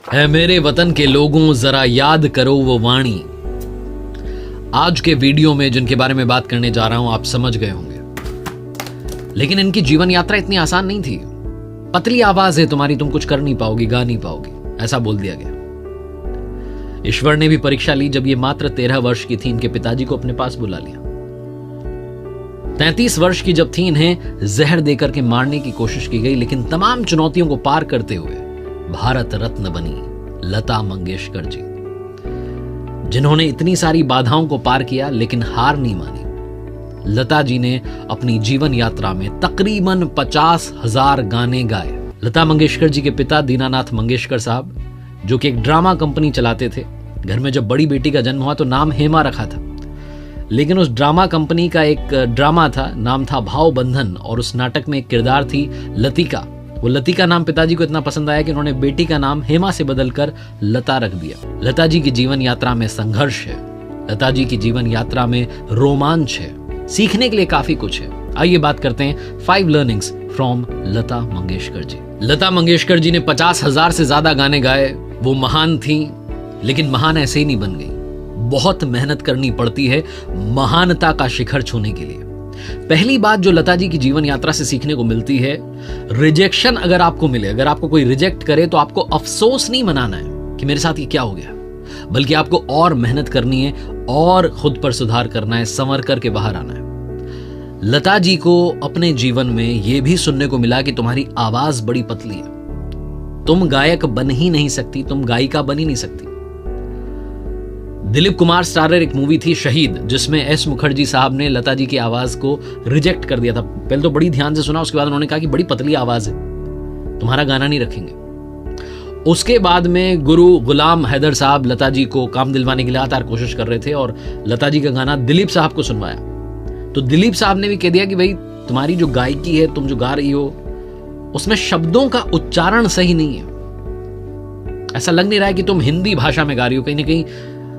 है मेरे वतन के लोगों, जरा याद करो वो वाणी। आज के वीडियो में जिनके बारे में बात करने जा रहा हूं आप समझ गए होंगे, लेकिन इनकी जीवन यात्रा इतनी आसान नहीं थी। पतली आवाज है तुम्हारी, तुम कुछ कर नहीं पाओगी, गा नहीं पाओगी, ऐसा बोल दिया गया। ईश्वर ने भी परीक्षा ली जब ये मात्र 13 वर्ष की थी। इनके पिताजी को अपने पास बुला लिया। 33 वर्ष की जब थी, इन्हें जहर देकर के मारने की कोशिश की गई, लेकिन तमाम चुनौतियों को पार करते हुए भारत रत्न बनी लता मंगेशकर जी, जिन्होंने इतनी सारी बाधाओं को पार किया लेकिन हार नहीं मानी। लता जी ने अपनी जीवन यात्रा में तकरीबन 50,000 गाने गाए। लता मंगेशकर जी के पिता दीनानाथ मंगेशकर साहब, जो कि एक ड्रामा कंपनी चलाते थे, घर में जब बड़ी बेटी का जन्म हुआ तो नाम हेमा रखा था, लेकिन उस ड्रामा कंपनी का एक ड्रामा था, नाम था भाव बंधन, और उस नाटक में एक किरदार थी लतिका। वो लतिका नाम पिताजी को इतना पसंद आया कि उन्होंने बेटी का नाम हेमा से बदलकर लता रख दिया। लता जी की जीवन यात्रा में संघर्ष है, लता जी की जीवन यात्रा में रोमांच है, सीखने के लिए काफी कुछ है। आइए बात करते हैं 5 लर्निंग्स फ्रॉम लता मंगेशकर जी। लता मंगेशकर जी ने 50,000 से ज्यादा गाने गाए। वो महान थी, लेकिन महान ऐसे ही नहीं बन गई। बहुत मेहनत करनी पड़ती है महानता का शिखर छूने के लिए। पहली बात जो लता जी की जीवन यात्रा से सीखने को मिलती है, रिजेक्शन अगर आपको मिले, अगर आपको कोई रिजेक्ट करे तो आपको अफसोस नहीं मनाना है कि मेरे साथ ये क्या हो गया, बल्कि आपको और मेहनत करनी है और खुद पर सुधार करना है, संवर करके बाहर आना है। लता जी को अपने जीवन में यह भी सुनने को मिला कि तुम्हारी आवाज बड़ी पतली है, तुम गायक बन ही नहीं सकती, तुम गायिका बन ही नहीं सकती। दिलीप कुमार स्टारर एक मूवी थी शहीद, जिसमें एस मुखर्जी साहब ने लता जी की आवाज को रिजेक्ट कर दिया था। पहले तो बड़ी ध्यान से सुना, उसके बाद उन्होंने कहा कि बड़ी पतली आवाज है, तुम्हारा गाना नहीं रखेंगे। उसके बाद में गुरु गुलाम हैदर साहब लता जी को काम दिलवाने की लगातार कोशिश कर रहे थे और लता जी का गाना दिलीप साहब को सुनवाया। तो दिलीप साहब ने भी कह दिया कि भाई तुम्हारी जो गायकी है, तुम जो गा रही हो, उसमें शब्दों का उच्चारण सही नहीं है। ऐसा लग नहीं रहा है कि तुम हिंदी भाषा में गा रही हो, कहीं ना कहीं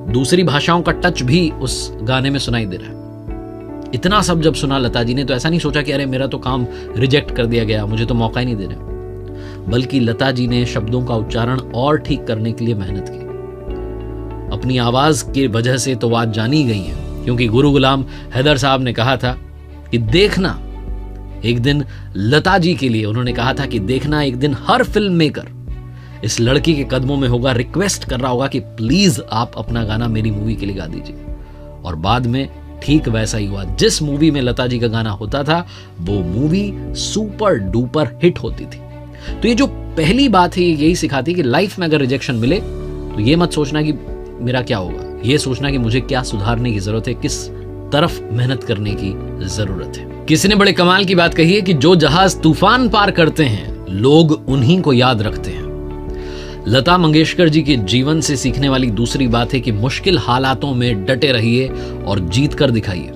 दूसरी भाषाओं का टच भी उस गाने में सुनाई दे रहा है। इतना सब जब सुना लता जी ने तो ऐसा नहीं सोचा कि अरे मेरा तो काम रिजेक्ट कर दिया गया, मुझे तो मौका ही नहीं दे रहे, बल्कि लता जी ने शब्दों का उच्चारण और ठीक करने के लिए मेहनत की। अपनी आवाज की वजह से तो आज जानी गई है, क्योंकि गुरु गुलाम हैदर साहब ने कहा था कि देखना एक दिन, लता जी के लिए उन्होंने कहा था कि देखना एक दिन हर फिल्म मेकर इस लड़की के कदमों में होगा, रिक्वेस्ट कर रहा होगा कि प्लीज आप अपना गाना मेरी मूवी के लिए गा दीजिए। और बाद में ठीक वैसा ही हुआ। जिस मूवी में लता जी का गाना होता था वो मूवी सुपर डुपर हिट होती थी। तो ये जो पहली बात है यही सिखाती है कि लाइफ में अगर रिजेक्शन मिले तो ये मत सोचना कि मेरा क्या होगा, ये सोचना कि मुझे क्या सुधारने की जरूरत है, किस तरफ मेहनत करने की जरूरत है। किसी ने बड़े कमाल की बात कही है कि जो जहाज तूफान पार करते हैं लोग उन्हीं को याद रखते हैं। लता मंगेशकर जी के जीवन से सीखने वाली दूसरी बात है कि मुश्किल हालातों में डटे रहिए और जीत कर दिखाइए।